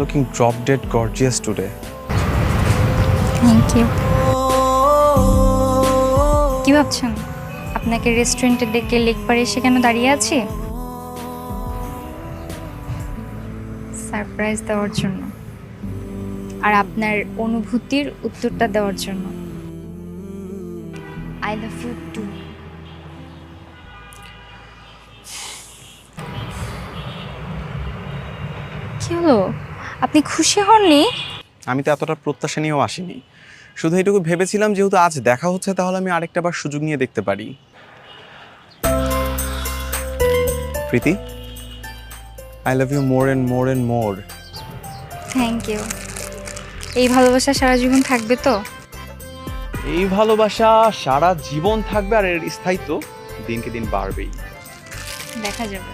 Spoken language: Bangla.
looking drop dead gorgeous today. Thank you. কি ভাবছেন আপনাকে রেস্টুরেন্টে ডেকে লেক পারে এসে কেন দাঁড়িয়ে আছি? সারপ্রাইজ দেওয়ার জন্য আর আপনার অনুভূতির উত্তরটা দেওয়ার জন্য। I love you too. কি হলো, আপনি খুশি হননি? আমি তো এতটা প্রত্যাশা নিয়েও আসিনি, শুধু এটুকু ভেবেছিলাম যেহেতু আজ দেখা হচ্ছে তাহলে আমি আরেকটা বার সুযোগ নিয়ে দেখতে পারি। Priti, I love you more and more and more. Thank you. এই ভালোবাসা সারা জীবন থাকবে তো? এই ভালোবাসা সারা জীবন থাকবে আর এর স্থায়িত্ব দিনকে দিন বাড়বেই। দেখা যাবে।